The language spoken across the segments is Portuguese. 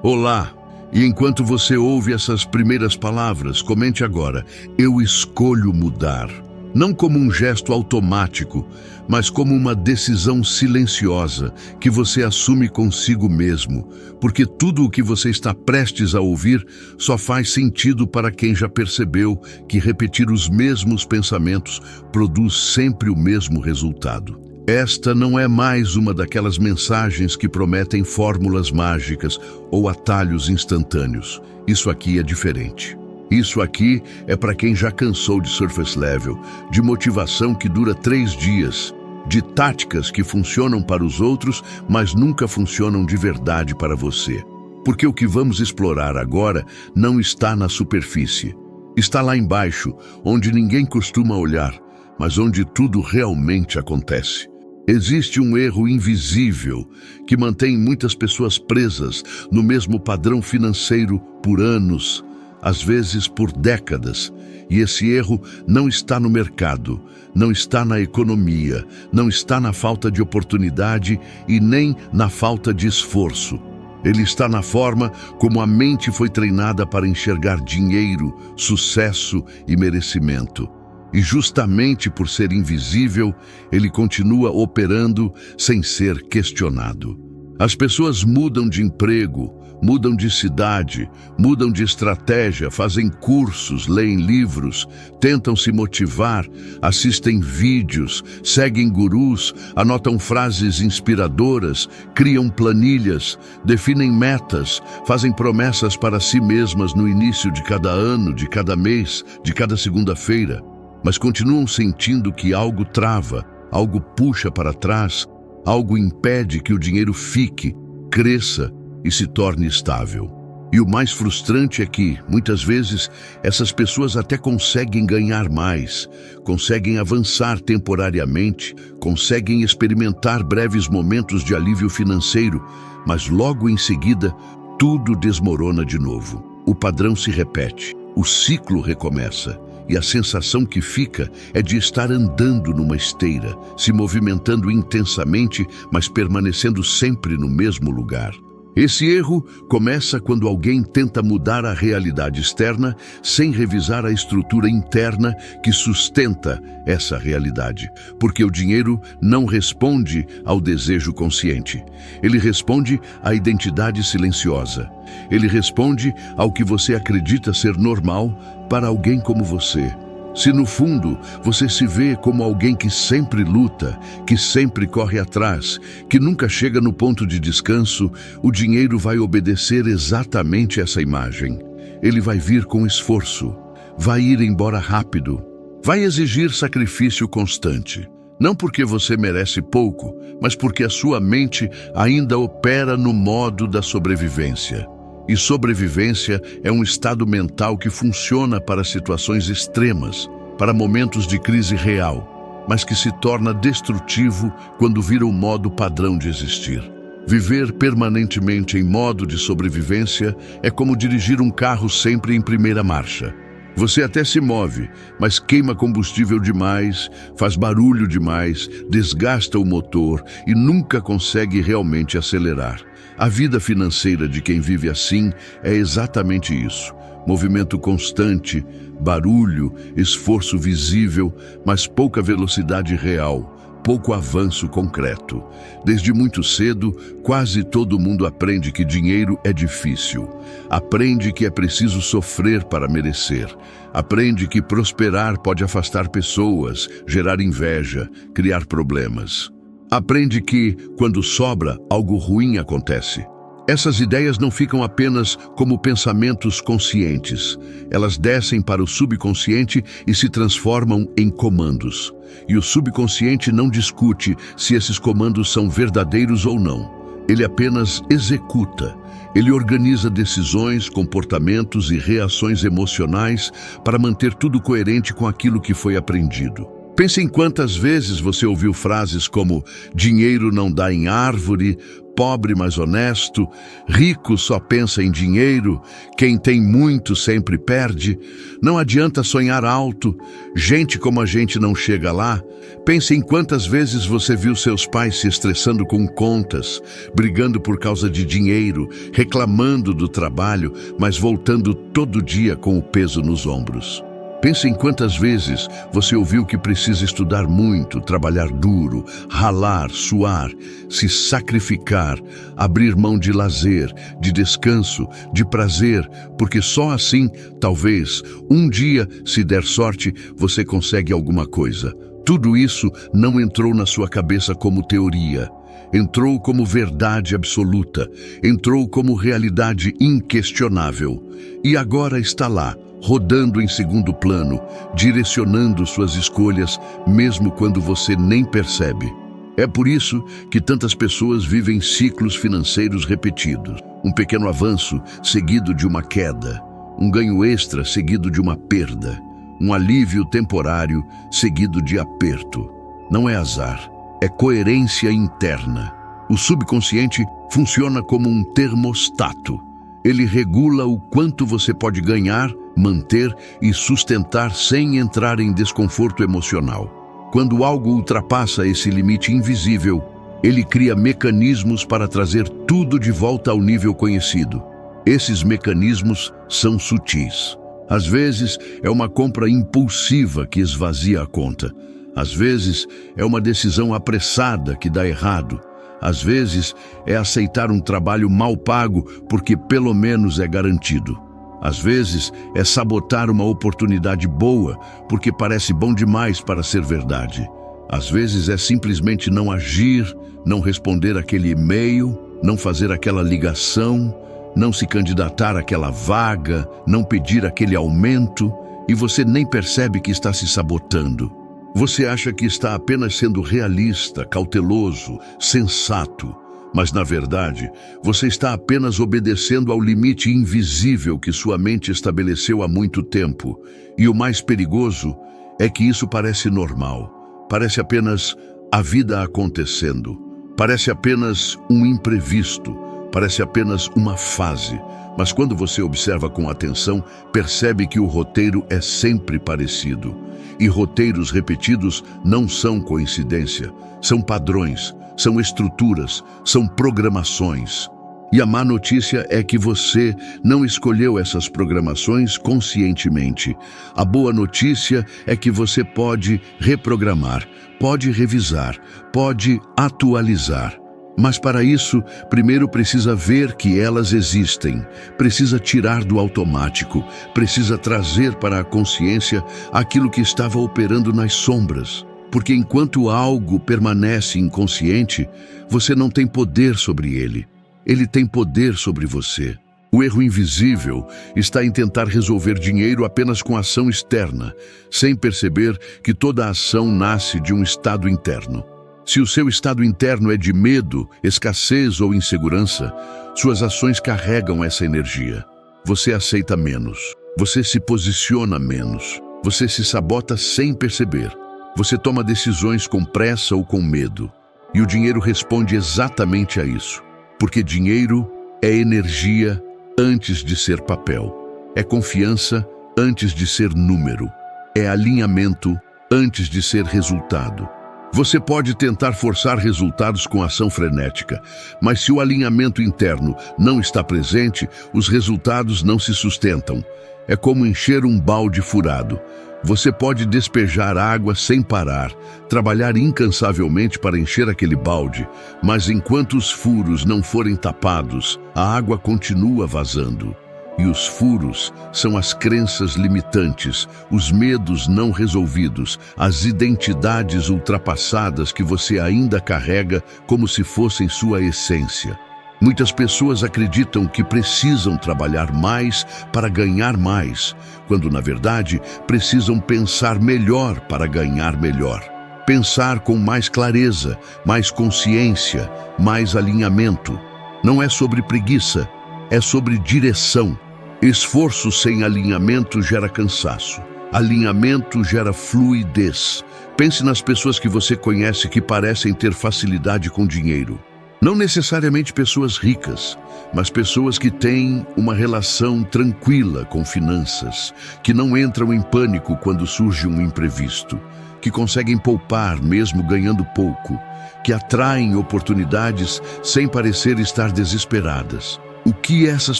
Olá! E enquanto você ouve essas primeiras palavras, comente agora: eu escolho mudar. Não como um gesto automático, mas como uma decisão silenciosa que você assume consigo mesmo, porque tudo o que você está prestes a ouvir só faz sentido para quem já percebeu que repetir os mesmos pensamentos produz sempre o mesmo resultado. Esta não é mais uma daquelas mensagens que prometem fórmulas mágicas ou atalhos instantâneos. Isso aqui é diferente. Isso aqui é para quem já cansou de surface level, de motivação que dura 3 dias, de táticas que funcionam para os outros, mas nunca funcionam de verdade para você. Porque o que vamos explorar agora não está na superfície. Está lá embaixo, onde ninguém costuma olhar, mas onde tudo realmente acontece. Existe um erro invisível que mantém muitas pessoas presas no mesmo padrão financeiro por anos, às vezes por décadas. E esse erro não está no mercado, não está na economia, não está na falta de oportunidade e nem na falta de esforço. Ele está na forma como a mente foi treinada para enxergar dinheiro, sucesso e merecimento. E justamente por ser invisível, ele continua operando sem ser questionado. As pessoas mudam de emprego, mudam de cidade, mudam de estratégia, fazem cursos, leem livros, tentam se motivar, assistem vídeos, seguem gurus, anotam frases inspiradoras, criam planilhas, definem metas, fazem promessas para si mesmas no início de cada ano, de cada mês, de cada segunda-feira. Mas continuam sentindo que algo trava, algo puxa para trás, algo impede que o dinheiro fique, cresça e se torne estável. E o mais frustrante é que, muitas vezes, essas pessoas até conseguem ganhar mais, conseguem avançar temporariamente, conseguem experimentar breves momentos de alívio financeiro, mas logo em seguida, tudo desmorona de novo. O padrão se repete, o ciclo recomeça. E a sensação que fica é de estar andando numa esteira, se movimentando intensamente, mas permanecendo sempre no mesmo lugar. Esse erro começa quando alguém tenta mudar a realidade externa sem revisar a estrutura interna que sustenta essa realidade. Porque o dinheiro não responde ao desejo consciente. Ele responde à identidade silenciosa. Ele responde ao que você acredita ser normal para alguém como você. Se no fundo você se vê como alguém que sempre luta, que sempre corre atrás, que nunca chega no ponto de descanso, o dinheiro vai obedecer exatamente essa imagem. Ele vai vir com esforço, vai ir embora rápido, vai exigir sacrifício constante. Não porque você merece pouco, mas porque a sua mente ainda opera no modo da sobrevivência. E sobrevivência é um estado mental que funciona para situações extremas, para momentos de crise real, mas que se torna destrutivo quando vira o modo padrão de existir. Viver permanentemente em modo de sobrevivência é como dirigir um carro sempre em primeira marcha. Você até se move, mas queima combustível demais, faz barulho demais, desgasta o motor e nunca consegue realmente acelerar. A vida financeira de quem vive assim é exatamente isso. Movimento constante, barulho, esforço visível, mas pouca velocidade real. Pouco avanço concreto. Desde muito cedo, quase todo mundo aprende que dinheiro é difícil. Aprende que é preciso sofrer para merecer. Aprende que prosperar pode afastar pessoas, gerar inveja, criar problemas. Aprende que, quando sobra, algo ruim acontece. Essas ideias não ficam apenas como pensamentos conscientes. Elas descem para o subconsciente e se transformam em comandos. E o subconsciente não discute se esses comandos são verdadeiros ou não. Ele apenas executa. Ele organiza decisões, comportamentos e reações emocionais para manter tudo coerente com aquilo que foi aprendido. Pense em quantas vezes você ouviu frases como dinheiro não dá em árvore, pobre mas honesto, rico só pensa em dinheiro, quem tem muito sempre perde, não adianta sonhar alto, gente como a gente não chega lá. Pense em quantas vezes você viu seus pais se estressando com contas, brigando por causa de dinheiro, reclamando do trabalho, mas voltando todo dia com o peso nos ombros. Pense em quantas vezes você ouviu que precisa estudar muito, trabalhar duro, ralar, suar, se sacrificar, abrir mão de lazer, de descanso, de prazer, porque só assim, talvez, um dia, se der sorte, você consegue alguma coisa. Tudo isso não entrou na sua cabeça como teoria. Entrou como verdade absoluta, entrou como realidade inquestionável. E agora está lá, rodando em segundo plano, direcionando suas escolhas, mesmo quando você nem percebe. É por isso que tantas pessoas vivem ciclos financeiros repetidos. Um pequeno avanço seguido de uma queda, um ganho extra seguido de uma perda, um alívio temporário seguido de aperto. Não é azar, é coerência interna. O subconsciente funciona como um termostato. Ele regula o quanto você pode ganhar, manter e sustentar sem entrar em desconforto emocional. Quando algo ultrapassa esse limite invisível, ele cria mecanismos para trazer tudo de volta ao nível conhecido. Esses mecanismos são sutis. Às vezes, é uma compra impulsiva que esvazia a conta. Às vezes, é uma decisão apressada que dá errado. Às vezes, é aceitar um trabalho mal pago porque pelo menos é garantido. Às vezes, é sabotar uma oportunidade boa porque parece bom demais para ser verdade. Às vezes, é simplesmente não agir, não responder aquele e-mail, não fazer aquela ligação, não se candidatar àquela vaga, não pedir aquele aumento, e você nem percebe que está se sabotando. Você acha que está apenas sendo realista, cauteloso, sensato, mas na verdade, você está apenas obedecendo ao limite invisível que sua mente estabeleceu há muito tempo. E o mais perigoso é que isso parece normal, parece apenas a vida acontecendo, parece apenas um imprevisto, parece apenas uma fase. Mas quando você observa com atenção, percebe que o roteiro é sempre parecido. E roteiros repetidos não são coincidência, são padrões, são estruturas, são programações. E a má notícia é que você não escolheu essas programações conscientemente. A boa notícia é que você pode reprogramar, pode revisar, pode atualizar. Mas para isso, primeiro precisa ver que elas existem, precisa tirar do automático, precisa trazer para a consciência aquilo que estava operando nas sombras. Porque enquanto algo permanece inconsciente, você não tem poder sobre ele. Ele tem poder sobre você. O erro invisível está em tentar resolver dinheiro apenas com ação externa, sem perceber que toda ação nasce de um estado interno. Se o seu estado interno é de medo, escassez ou insegurança, suas ações carregam essa energia. Você aceita menos, você se posiciona menos, você se sabota sem perceber. Você toma decisões com pressa ou com medo. E o dinheiro responde exatamente a isso. Porque dinheiro é energia antes de ser papel. É confiança antes de ser número. É alinhamento antes de ser resultado. Você pode tentar forçar resultados com ação frenética, mas se o alinhamento interno não está presente, os resultados não se sustentam. É como encher um balde furado. Você pode despejar água sem parar, trabalhar incansavelmente para encher aquele balde, mas enquanto os furos não forem tapados, a água continua vazando. E os furos são as crenças limitantes, os medos não resolvidos, as identidades ultrapassadas que você ainda carrega como se fossem sua essência. Muitas pessoas acreditam que precisam trabalhar mais para ganhar mais, quando na verdade precisam pensar melhor para ganhar melhor. Pensar com mais clareza, mais consciência, mais alinhamento. Não é sobre preguiça, é sobre direção. Esforço sem alinhamento gera cansaço. Alinhamento gera fluidez. Pense nas pessoas que você conhece que parecem ter facilidade com dinheiro. Não necessariamente pessoas ricas, mas pessoas que têm uma relação tranquila com finanças, que não entram em pânico quando surge um imprevisto, que conseguem poupar mesmo ganhando pouco, que atraem oportunidades sem parecer estar desesperadas. O que essas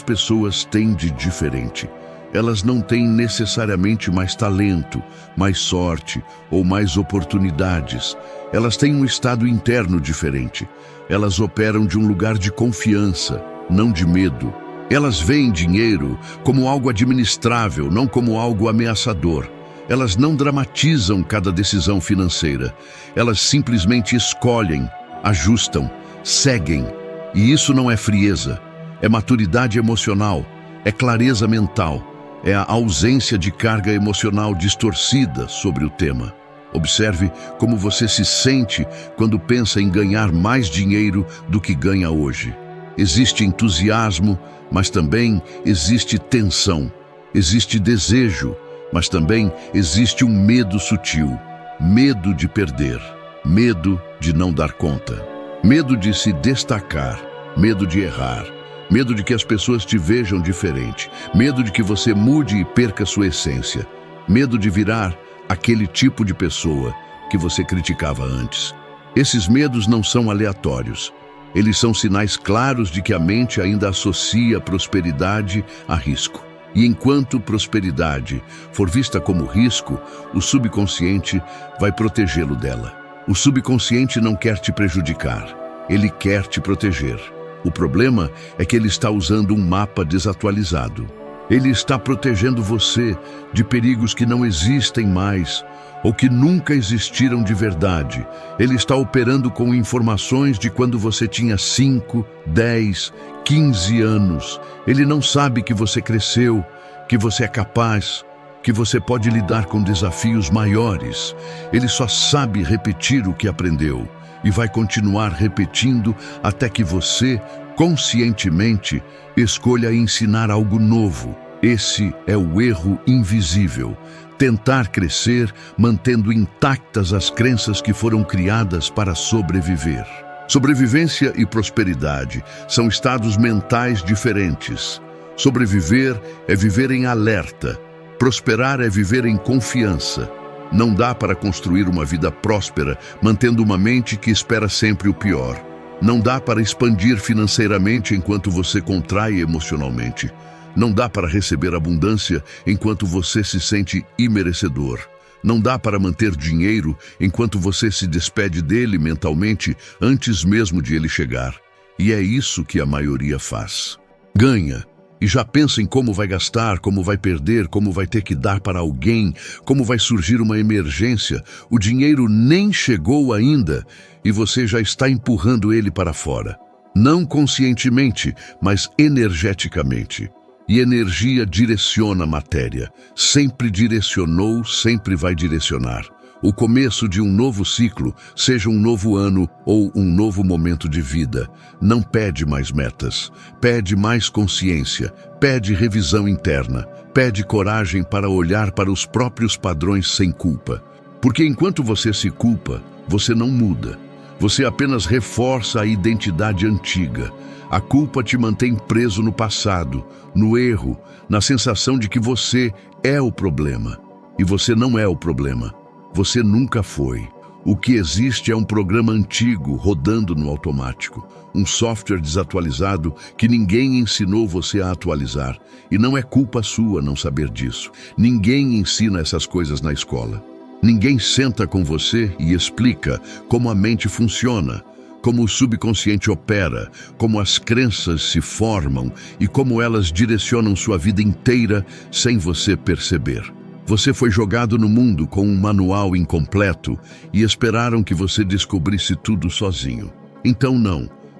pessoas têm de diferente? Elas não têm necessariamente mais talento, mais sorte ou mais oportunidades. Elas têm um estado interno diferente. Elas operam de um lugar de confiança, não de medo. Elas veem dinheiro como algo administrável, não como algo ameaçador. Elas não dramatizam cada decisão financeira. Elas simplesmente escolhem, ajustam, seguem. E isso não é frieza, é maturidade emocional, é clareza mental. É a ausência de carga emocional distorcida sobre o tema. Observe como você se sente quando pensa em ganhar mais dinheiro do que ganha hoje. Existe entusiasmo, mas também existe tensão. Existe desejo, mas também existe um medo sutil. Medo de perder, medo de não dar conta, medo de se destacar, medo de errar. Medo de que as pessoas te vejam diferente. Medo de que você mude e perca sua essência. Medo de virar aquele tipo de pessoa que você criticava antes. Esses medos não são aleatórios. Eles são sinais claros de que a mente ainda associa prosperidade a risco. E enquanto prosperidade for vista como risco, o subconsciente vai protegê-lo dela. O subconsciente não quer te prejudicar. Ele quer te proteger. O problema é que ele está usando um mapa desatualizado. Ele está protegendo você de perigos que não existem mais ou que nunca existiram de verdade. Ele está operando com informações de quando você tinha 5, 10, 15 anos. Ele não sabe que você cresceu, que você é capaz, que você pode lidar com desafios maiores. Ele só sabe repetir o que aprendeu. E vai continuar repetindo até que você, conscientemente, escolha ensinar algo novo. Esse é o erro invisível. Tentar crescer mantendo intactas as crenças que foram criadas para sobreviver. Sobrevivência e prosperidade são estados mentais diferentes. Sobreviver é viver em alerta. Prosperar é viver em confiança. Não dá para construir uma vida próspera mantendo uma mente que espera sempre o pior. Não dá para expandir financeiramente enquanto você contrai emocionalmente. Não dá para receber abundância enquanto você se sente imerecedor. Não dá para manter dinheiro enquanto você se despede dele mentalmente antes mesmo de ele chegar. E é isso que a maioria faz. Ganha. E já pensa em como vai gastar, como vai perder, como vai ter que dar para alguém, como vai surgir uma emergência. O dinheiro nem chegou ainda e você já está empurrando ele para fora. Não conscientemente, mas energeticamente. E energia direciona a matéria. Sempre direcionou, sempre vai direcionar. O começo de um novo ciclo, seja um novo ano ou um novo momento de vida, não pede mais metas, pede mais consciência, pede revisão interna, pede coragem para olhar para os próprios padrões sem culpa. Porque enquanto você se culpa, você não muda. Você apenas reforça a identidade antiga. A culpa te mantém preso no passado, no erro, na sensação de que você é o problema. E você não é o problema. Você nunca foi. O que existe é um programa antigo rodando no automático, um software desatualizado que ninguém ensinou você a atualizar. E não é culpa sua não saber disso. Ninguém ensina essas coisas na escola. Ninguém senta com você e explica como a mente funciona, como o subconsciente opera, como as crenças se formam e como elas direcionam sua vida inteira sem você perceber. Você foi jogado no mundo com um manual incompleto e esperaram que você descobrisse tudo sozinho. Então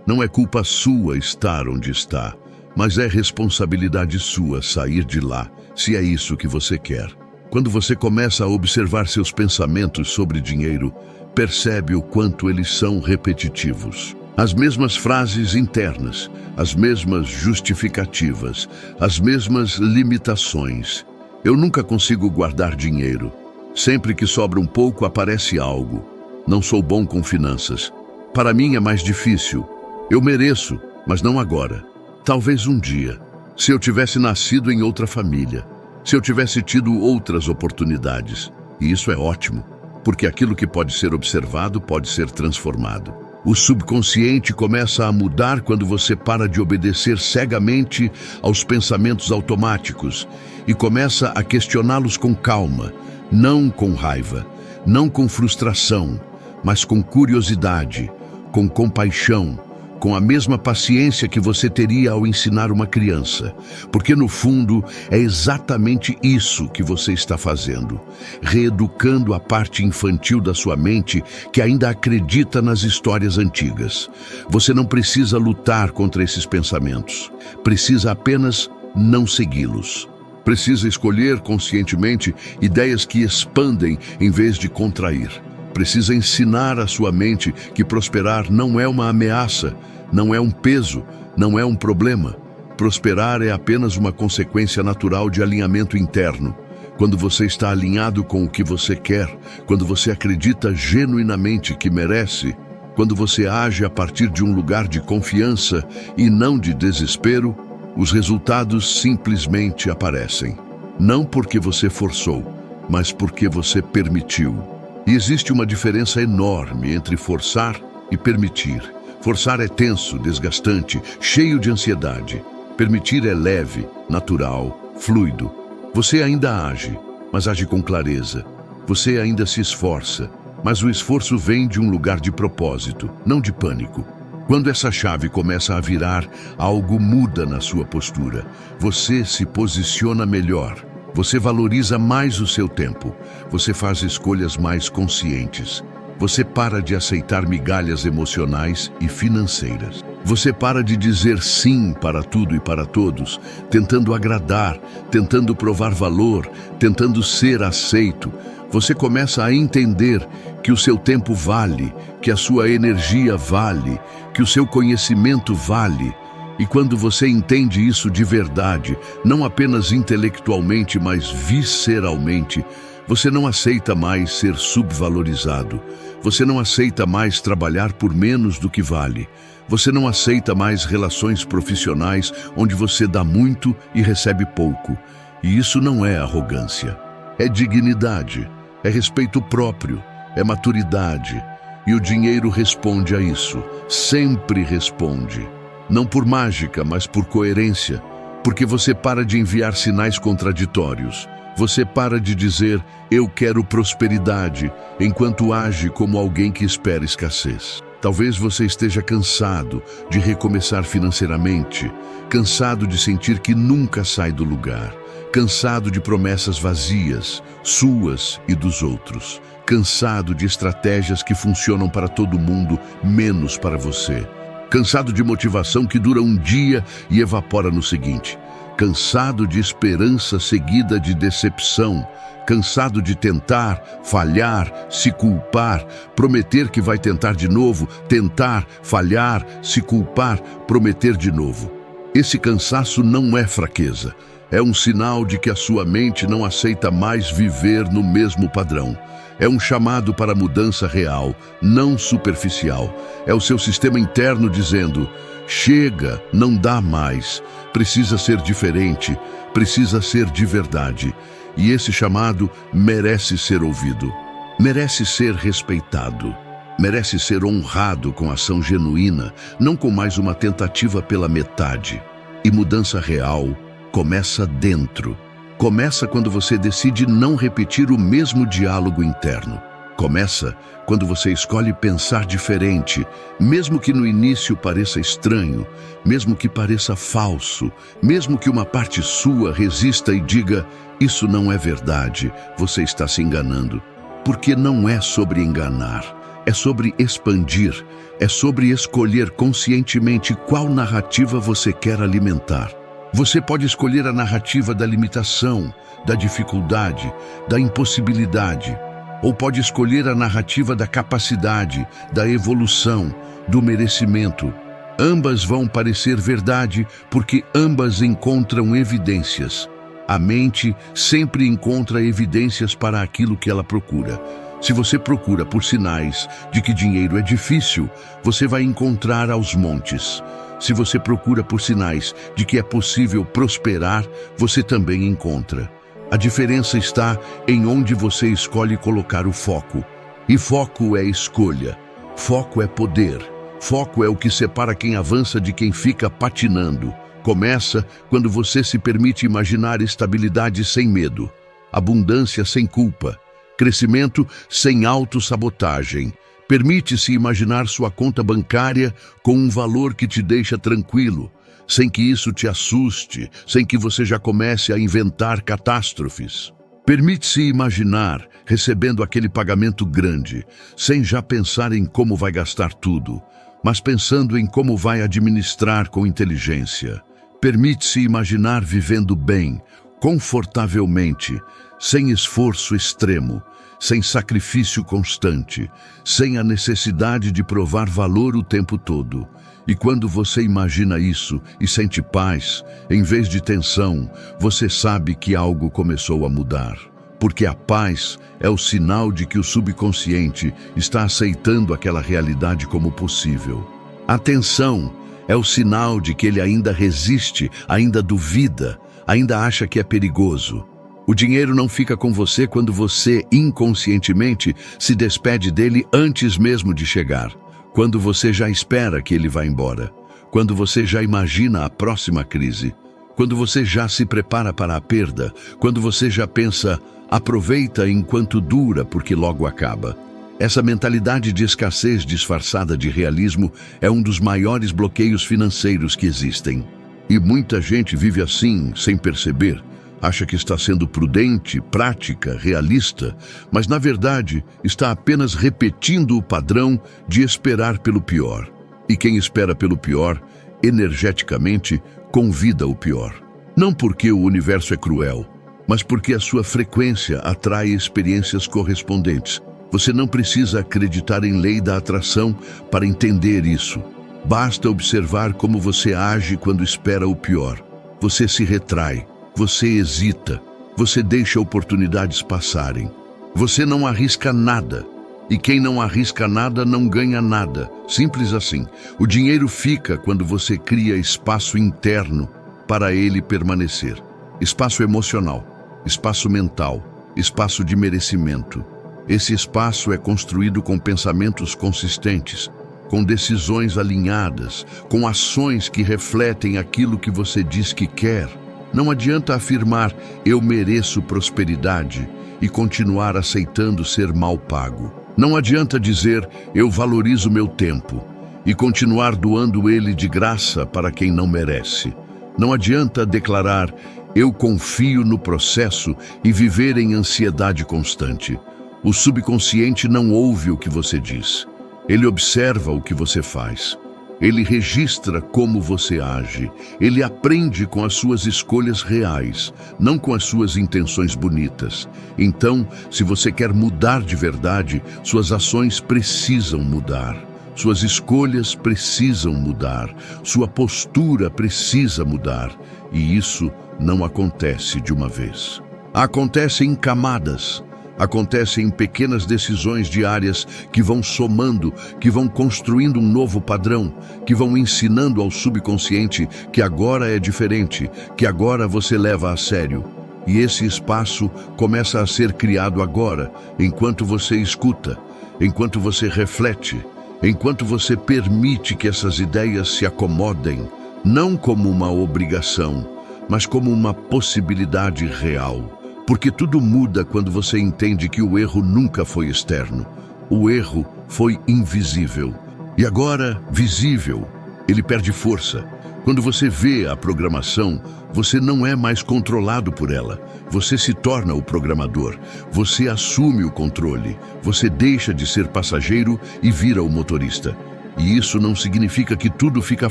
não é culpa sua estar onde está, mas é responsabilidade sua sair de lá, se é isso que você quer. Quando você começa a observar seus pensamentos sobre dinheiro, percebe o quanto eles são repetitivos. As mesmas frases internas, as mesmas justificativas, as mesmas limitações. Eu nunca consigo guardar dinheiro. Sempre que sobra um pouco, aparece algo. Não sou bom com finanças. Para mim é mais difícil. Eu mereço, mas não agora. Talvez um dia. Se eu tivesse nascido em outra família. Se eu tivesse tido outras oportunidades. E isso é ótimo, porque aquilo que pode ser observado pode ser transformado. O subconsciente começa a mudar quando você para de obedecer cegamente aos pensamentos automáticos e começa a questioná-los com calma, não com raiva, não com frustração, mas com curiosidade, com compaixão, com a mesma paciência que você teria ao ensinar uma criança. Porque no fundo é exatamente isso que você está fazendo, reeducando a parte infantil da sua mente que ainda acredita nas histórias antigas. Você não precisa lutar contra esses pensamentos, precisa apenas não segui-los. Precisa escolher conscientemente ideias que expandem em vez de contrair. Precisa ensinar à sua mente que prosperar não é uma ameaça, não é um peso, não é um problema. Prosperar é apenas uma consequência natural de alinhamento interno. Quando você está alinhado com o que você quer, quando você acredita genuinamente que merece, quando você age a partir de um lugar de confiança e não de desespero, os resultados simplesmente aparecem. Não porque você forçou, mas porque você permitiu. E existe uma diferença enorme entre forçar e permitir. Forçar é tenso, desgastante, cheio de ansiedade. Permitir é leve, natural, fluido. Você ainda age, mas age com clareza. Você ainda se esforça, mas o esforço vem de um lugar de propósito, não de pânico. Quando essa chave começa a virar, algo muda na sua postura. Você se posiciona melhor. Você valoriza mais o seu tempo. Você faz escolhas mais conscientes. Você para de aceitar migalhas emocionais e financeiras. Você para de dizer sim para tudo e para todos, tentando agradar, tentando provar valor, tentando ser aceito. Você começa a entender que o seu tempo vale, que a sua energia vale, que o seu conhecimento vale. E quando você entende isso de verdade, não apenas intelectualmente, mas visceralmente, você não aceita mais ser subvalorizado. Você não aceita mais trabalhar por menos do que vale. Você não aceita mais relações profissionais onde você dá muito e recebe pouco. E isso não é arrogância. É dignidade, é respeito próprio, é maturidade. E o dinheiro responde a isso. Sempre responde. Não por mágica, mas por coerência. Porque você para de enviar sinais contraditórios. Você para de dizer, eu quero prosperidade, enquanto age como alguém que espera escassez. Talvez você esteja cansado de recomeçar financeiramente, cansado de sentir que nunca sai do lugar, cansado de promessas vazias, suas e dos outros, cansado de estratégias que funcionam para todo mundo, menos para você. Cansado de motivação que dura um dia e evapora no seguinte. Cansado de esperança seguida de decepção. Cansado de tentar, falhar, se culpar, prometer que vai tentar de novo, tentar, falhar, se culpar, prometer de novo. Esse cansaço não é fraqueza. É um sinal de que a sua mente não aceita mais viver no mesmo padrão. É um chamado para mudança real, não superficial. É o seu sistema interno dizendo, chega, não dá mais, precisa ser diferente, precisa ser de verdade. E esse chamado merece ser ouvido, merece ser respeitado, merece ser honrado com ação genuína, não com mais uma tentativa pela metade. E mudança real começa dentro. Começa quando você decide não repetir o mesmo diálogo interno. Começa quando você escolhe pensar diferente, mesmo que no início pareça estranho, mesmo que pareça falso, mesmo que uma parte sua resista e diga, isso não é verdade, você está se enganando. Porque não é sobre enganar, é sobre expandir, é sobre escolher conscientemente qual narrativa você quer alimentar. Você pode escolher a narrativa da limitação, da dificuldade, da impossibilidade, ou pode escolher a narrativa da capacidade, da evolução, do merecimento. Ambas vão parecer verdade porque ambas encontram evidências. A mente sempre encontra evidências para aquilo que ela procura. Se você procura por sinais de que dinheiro é difícil, você vai encontrar aos montes. Se você procura por sinais de que é possível prosperar, você também encontra. A diferença está em onde você escolhe colocar o foco. E foco é escolha. Foco é poder. Foco é o que separa quem avança de quem fica patinando. Começa quando você se permite imaginar estabilidade sem medo, abundância sem culpa, crescimento sem autossabotagem. Permite-se imaginar sua conta bancária com um valor que te deixa tranquilo, sem que isso te assuste, sem que você já comece a inventar catástrofes. Permite-se imaginar recebendo aquele pagamento grande, sem já pensar em como vai gastar tudo, mas pensando em como vai administrar com inteligência. Permite-se imaginar vivendo bem, confortavelmente, sem esforço extremo, sem sacrifício constante, sem a necessidade de provar valor o tempo todo. E quando você imagina isso e sente paz, em vez de tensão, você sabe que algo começou a mudar. Porque a paz é o sinal de que o subconsciente está aceitando aquela realidade como possível. A tensão é o sinal de que ele ainda resiste, ainda duvida, ainda acha que é perigoso. O dinheiro não fica com você quando você, inconscientemente, se despede dele antes mesmo de chegar. Quando você já espera que ele vá embora. Quando você já imagina a próxima crise. Quando você já se prepara para a perda. Quando você já pensa, aproveita enquanto dura porque logo acaba. Essa mentalidade de escassez disfarçada de realismo é um dos maiores bloqueios financeiros que existem. E muita gente vive assim, sem perceber. Acha que está sendo prudente, prática, realista, mas na verdade está apenas repetindo o padrão de esperar pelo pior. E quem espera pelo pior, energeticamente, convida o pior. Não porque o universo é cruel, mas porque a sua frequência atrai experiências correspondentes. Você não precisa acreditar em lei da atração para entender isso. Basta observar como você age quando espera o pior. Você se retrai, você hesita, você deixa oportunidades passarem. Você não arrisca nada. E quem não arrisca nada não ganha nada. Simples assim. O dinheiro fica quando você cria espaço interno para ele permanecer. Espaço emocional, espaço mental, espaço de merecimento. Esse espaço é construído com pensamentos consistentes, com decisões alinhadas, com ações que refletem aquilo que você diz que quer. Não adianta afirmar, eu mereço prosperidade, e continuar aceitando ser mal pago. Não adianta dizer, eu valorizo meu tempo, e continuar doando ele de graça para quem não merece. Não adianta declarar, eu confio no processo e viver em ansiedade constante. O subconsciente não ouve o que você diz. Ele observa o que você faz. Ele registra como você age. Ele aprende com as suas escolhas reais, não com as suas intenções bonitas. Então, se você quer mudar de verdade, suas ações precisam mudar. Suas escolhas precisam mudar. Sua postura precisa mudar. E isso não acontece de uma vez. Acontece em camadas. Acontece em pequenas decisões diárias que vão somando, que vão construindo um novo padrão, que vão ensinando ao subconsciente que agora é diferente, que agora você leva a sério. E esse espaço começa a ser criado agora, enquanto você escuta, enquanto você reflete, enquanto você permite que essas ideias se acomodem, não como uma obrigação, mas como uma possibilidade real. Porque tudo muda quando você entende que o erro nunca foi externo. O erro foi invisível. E agora, visível, ele perde força. Quando você vê a programação, você não é mais controlado por ela. Você se torna o programador. Você assume o controle. Você deixa de ser passageiro e vira o motorista. E isso não significa que tudo fica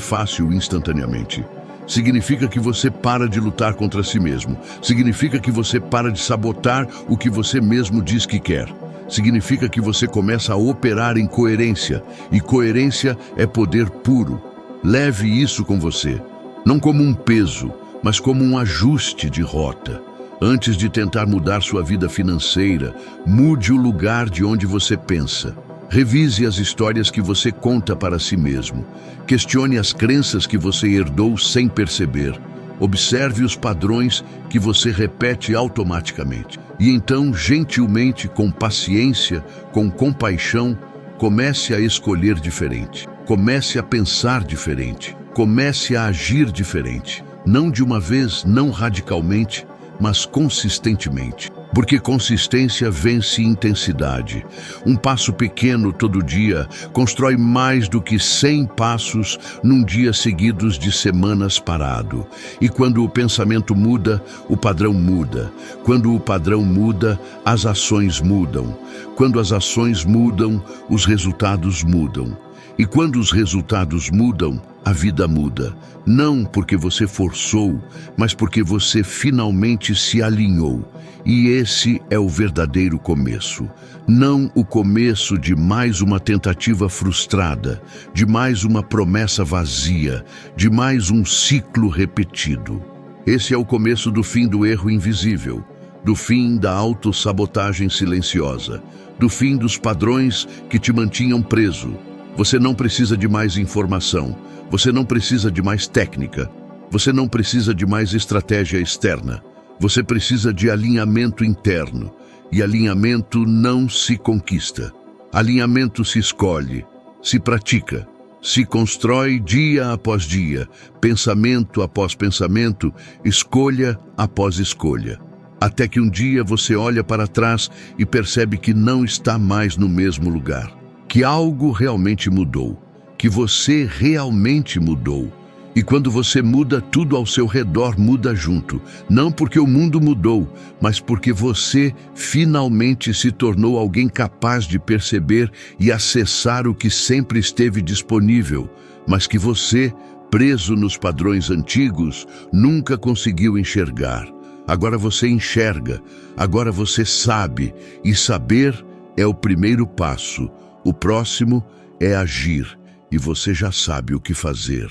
fácil instantaneamente. Significa que você para de lutar contra si mesmo. Significa que você para de sabotar o que você mesmo diz que quer. Significa que você começa a operar em coerência. E coerência é poder puro. Leve isso com você. Não como um peso, mas como um ajuste de rota. Antes de tentar mudar sua vida financeira, mude o lugar de onde você pensa. Revise as histórias que você conta para si mesmo. Questione as crenças que você herdou sem perceber. Observe os padrões que você repete automaticamente. E então, gentilmente, com paciência, com compaixão, comece a escolher diferente. Comece a pensar diferente. Comece a agir diferente. Não de uma vez, não radicalmente, mas consistentemente. Porque consistência vence intensidade. Um passo pequeno todo dia constrói mais do que 100 passos num dia seguidos de semanas parado. E quando o pensamento muda, o padrão muda. Quando o padrão muda, as ações mudam. Quando as ações mudam, os resultados mudam. E quando os resultados mudam, a vida muda. Não porque você forçou, mas porque você finalmente se alinhou. E esse é o verdadeiro começo. Não o começo de mais uma tentativa frustrada, de mais uma promessa vazia, de mais um ciclo repetido. Esse é o começo do fim do erro invisível, do fim da autossabotagem silenciosa, do fim dos padrões que te mantinham preso. Você não precisa de mais informação, você não precisa de mais técnica, você não precisa de mais estratégia externa. Você precisa de alinhamento interno, e alinhamento não se conquista. Alinhamento se escolhe, se pratica, se constrói dia após dia, pensamento após pensamento, escolha após escolha. Até que um dia você olha para trás e percebe que não está mais no mesmo lugar. Que algo realmente mudou, que você realmente mudou. E quando você muda, tudo ao seu redor muda junto. Não porque o mundo mudou, mas porque você finalmente se tornou alguém capaz de perceber e acessar o que sempre esteve disponível, mas que você, preso nos padrões antigos, nunca conseguiu enxergar. Agora você enxerga, agora você sabe, e saber é o primeiro passo. O próximo é agir, e você já sabe o que fazer.